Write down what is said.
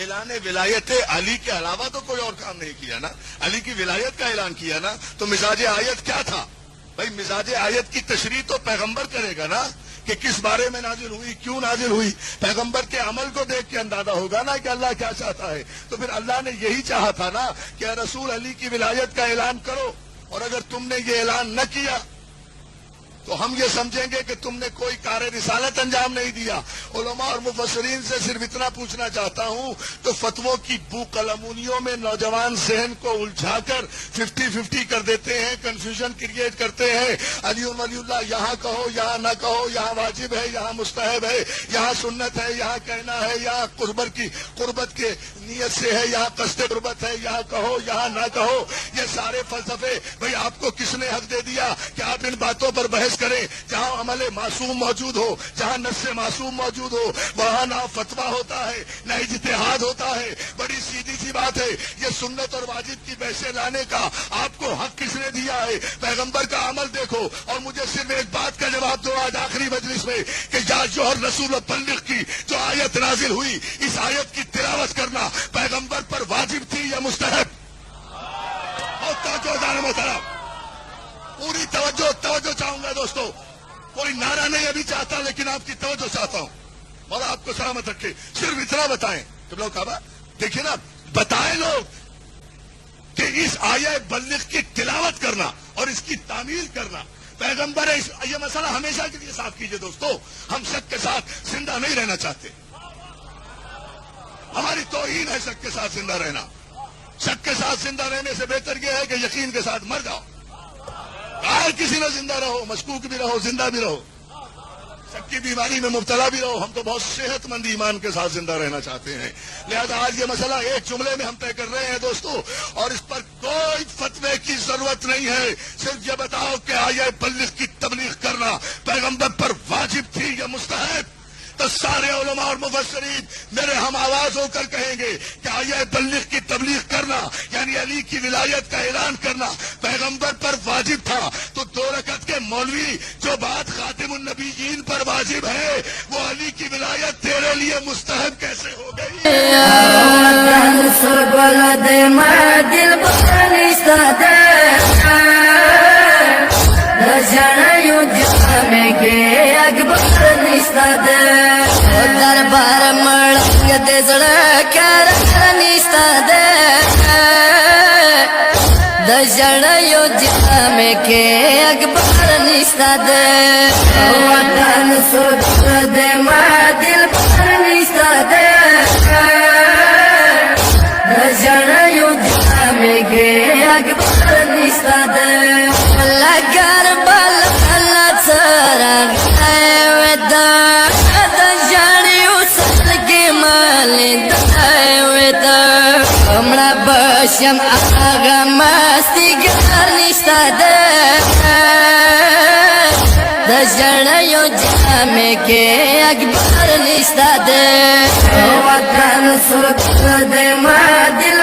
اعلان ولایت علی کے علاوہ تو کوئی اور کام نہیں کیا نا. علی کی ولایت کا اعلان کیا نا. تو مزاج آیت کیا تھا بھائی؟ مزاج آیت کی تشریح تو پیغمبر کرے گا نا کہ کس بارے میں نازل ہوئی, کیوں نازل ہوئی. پیغمبر کے عمل کو دیکھ کے اندازہ ہوگا نا کہ اللہ کیا چاہتا ہے. تو پھر اللہ نے یہی چاہا تھا نا کہ اے رسول علی کی ولایت کا اعلان کرو, اور اگر تم نے یہ اعلان نہ کیا تو ہم یہ سمجھیں گے کہ تم نے کوئی کار رسالت انجام نہیں دیا. علماء اور مفسرین سے صرف اتنا پوچھنا چاہتا ہوں تو فتووں کی بو قلمونیوں میں نوجوان ذہن کو الجھا کر 50-50 کر دیتے ہیں, کنفیوژن کریٹ کرتے ہیں. علی ولی اللہ یہاں کہو, یہاں نہ کہو, یہاں واجب ہے, یہاں مستحب ہے, یہاں سنت ہے, یہاں کہنا ہے, یہاں قربت کے نیت سے ہے, یہاں قصد قربت ہے, یہاں کہو, یہاں نہ کہو. یہ سارے فلسفے بھئی آپ کو کس نے حق دے دیا کہ آپ ان باتوں پر بحث کریں؟ جہاں عمل معصوم موجود ہو, جہاں نص معصوم موجود ہو, وہاں نہ فتویٰ ہوتا ہے نہ اجتہاد ہوتا ہے. بڑی سیدھی سی بات ہے. یہ سنت اور واجب کی بحثیں لانے کا آپ کو حق کس نے دیا ہے؟ پیغمبر کا عمل دیکھو. اور مجھے صرف ایک بات کا جواب دو آج آخری مجلس میں کہ یا جوہر رسول بلغ کی جو آیت نازل ہوئی, اس آیت کی تلاوت کرنا پیغمبر پر واجب تھی یا مستحب؟ اور توجہ محترم, پوری توجہ چاہوں گا دوستو. کوئی نعرہ نہیں ابھی چاہتا, لیکن آپ کی توجہ چاہتا ہوں. اور آپ کو سلامت رکھے. صرف اتنا بتائیں کہ لوگ کعبہ دیکھیں نا, بتائیں لوگ کہ اس آیہ بلغ کی تلاوت کرنا اور اس کی تعمیل کرنا پیغمبر ہے. یہ مسئلہ ہمیشہ کے لیے صاف کیجئے دوستو. ہم شک کے ساتھ زندہ نہیں رہنا چاہتے. ہماری توہین ہے شک کے ساتھ زندہ رہنا. شک کے ساتھ زندہ رہنے سے بہتر یہ ہے کہ یقین کے ساتھ مر جاؤ. ہر کسی میں زندہ رہو, مشکوک بھی رہو, زندہ بھی رہو, شک کی بیماری میں مبتلا بھی رہو. ہم تو بہت صحت مند ایمان کے ساتھ زندہ رہنا چاہتے ہیں. لہذا آج یہ مسئلہ ایک جملے میں ہم طے کر رہے ہیں دوستو, اور اس پر کوئی فتوے کی ضرورت نہیں ہے. صرف یہ بتاؤ کہ آیہ بلغ کی تبلیغ کرنا پیغمبر پر واجب تھی یا مستحب؟ تو سارے علماء اور مفسرین میرے ہم آواز ہو کر کہیں گے کہ آیہ بلغ کی تبلیغ کرنا یعنی علی کی ولایت کا اعلان کرنا پیغمبر پر واجب تھا. تو 2 رکعت کے مولوی جو بات خاتم النبیین پر واجب ہے, وہ علی کی ولایت تیرے لیے مستحب کیسے ہو گئی؟ دربار مڑنگ دے زڑکر نشتا دے دجڑیو جام کے اکبر نشتا دے وطن سر دے ما دل پر نشتا دے دجڑیو جام کے اکبر نشتا دے لگر بل اللہ سران اے ودا ہمڑا بشم آگا مستی گر نشتا دے دجڑیو جامے کے اکبر نشتا دے وطن سر دے ما دل